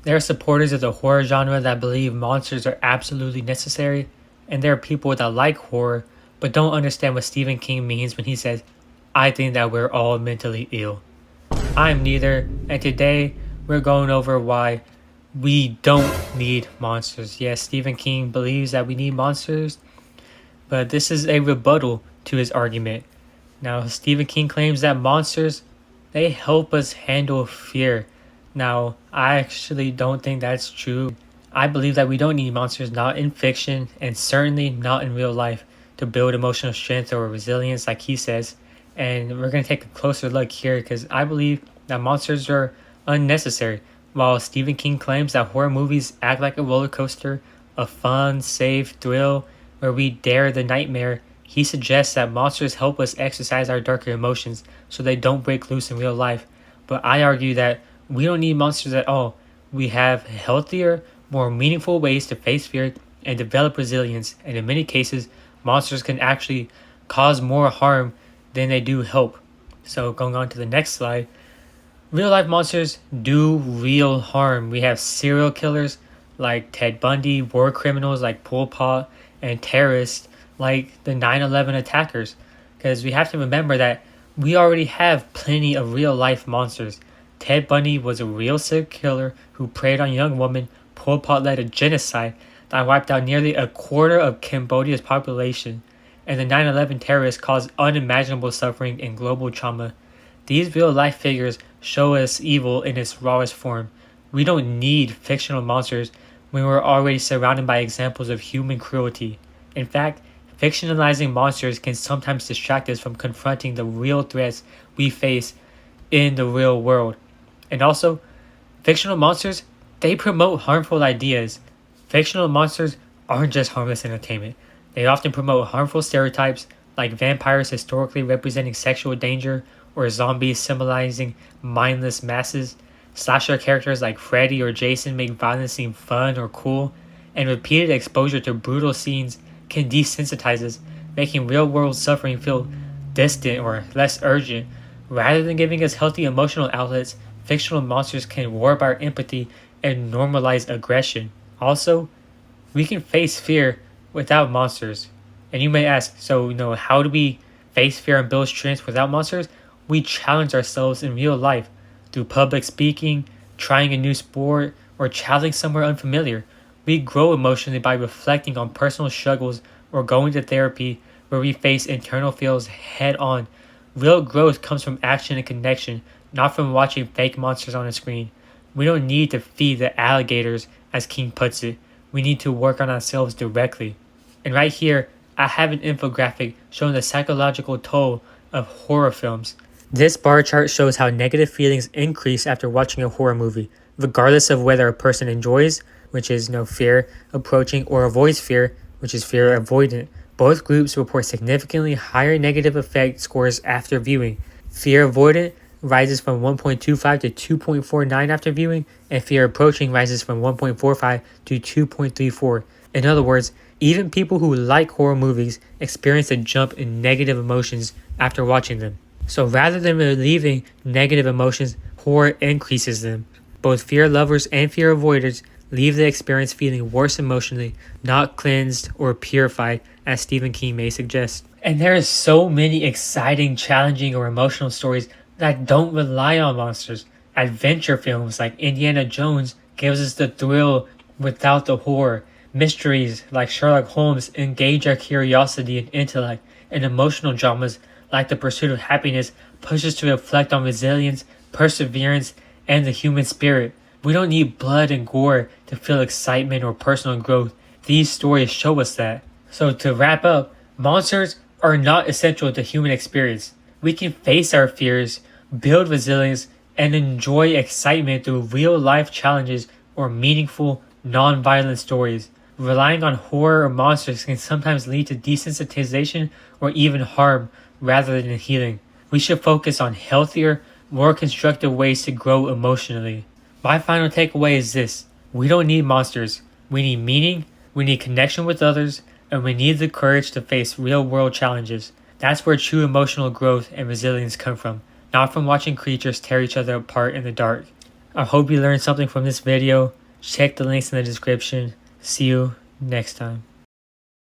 There are supporters of the horror genre that believe monsters are absolutely necessary, and there are people that like horror but don't understand what Stephen King means when he says, I think that we're all mentally ill. I'm neither, and today we're going over why we don't need monsters. Yes, Stephen King believes that we need monsters, but this is a rebuttal to his argument. Now, Stephen King claims that monsters, they help us handle fear. Now, I actually don't think that's true. I believe that we don't need monsters, not in fiction, and certainly not in real life, to build emotional strength or resilience, like he says. And we're going to take a closer look here because I believe that monsters are unnecessary. While Stephen King claims that horror movies act like a roller coaster, a fun, safe thrill where we dare the nightmare, he suggests that monsters help us exercise our darker emotions so they don't break loose in real life. But I argue that we don't need monsters at all. We have healthier, more meaningful ways to face fear and develop resilience, and in many cases, monsters can actually cause more harm than they do help. So going on to the next slide, real life monsters do real harm. We have serial killers like Ted Bundy, war criminals like Pol Pot, and terrorists like the 9/11 attackers. Because we have to remember that we already have plenty of real life monsters. Ted Bundy was a real serial killer who preyed on young women. Pol Pot led a genocide that wiped out nearly a quarter of Cambodia's population. And the 9/11 terrorists caused unimaginable suffering and global trauma. These real life figures show us evil in its rawest form. We don't need fictional monsters when we're already surrounded by examples of human cruelty. In fact, fictionalizing monsters can sometimes distract us from confronting the real threats we face in the real world. And also, fictional monsters, they promote harmful ideas. Fictional monsters aren't just harmless entertainment. They often promote harmful stereotypes, like vampires historically representing sexual danger or zombies symbolizing mindless masses. Slasher characters like Freddy or Jason make violence seem fun or cool, and repeated exposure to brutal scenes can desensitize us, making real-world suffering feel distant or less urgent. Rather than giving us healthy emotional outlets, fictional monsters can warp our empathy and normalize aggression. Also, we can face fear without monsters. And you may ask, so how do we face fear and build strength without monsters? We challenge ourselves in real life through public speaking, trying a new sport, or traveling somewhere unfamiliar. We grow emotionally by reflecting on personal struggles or going to therapy where we face internal fears head on. Real growth comes from action and connection, not from watching fake monsters on a screen. We don't need to feed the alligators, as King puts it. We need to work on ourselves directly. And right here, I have an infographic showing the psychological toll of horror films. This bar chart shows how negative feelings increase after watching a horror movie, regardless of whether a person enjoys, which is fear approaching, or avoids fear, which is fear avoidant. Both groups report significantly higher negative effect scores after viewing. Fear avoidant rises from 1.25 to 2.49 after viewing, and fear approaching rises from 1.45 to 2.34. In other words, even people who like horror movies experience a jump in negative emotions after watching them. So rather than relieving negative emotions, horror increases them. Both fear lovers and fear avoiders leave the experience feeling worse emotionally, not cleansed or purified, as Stephen King may suggest. And there are so many exciting, challenging, or emotional stories that don't rely on monsters. Adventure films like Indiana Jones gives us the thrill without the horror. Mysteries like Sherlock Holmes engage our curiosity and intellect, and emotional dramas like The Pursuit of Happiness push us to reflect on resilience, perseverance, and the human spirit. We don't need blood and gore to feel excitement or personal growth. These stories show us that. So to wrap up, monsters are not essential to human experience. We can face our fears, build resilience, and enjoy excitement through real-life challenges or meaningful, non-violent stories. Relying on horror or monsters can sometimes lead to desensitization or even harm rather than healing. We should focus on healthier, more constructive ways to grow emotionally. My final takeaway is this: we don't need monsters. We need meaning, we need connection with others, and we need the courage to face real-world challenges. That's where true emotional growth and resilience come from, not from watching creatures tear each other apart in the dark. I hope you learned something from this video. Check the links in the description. See you next time.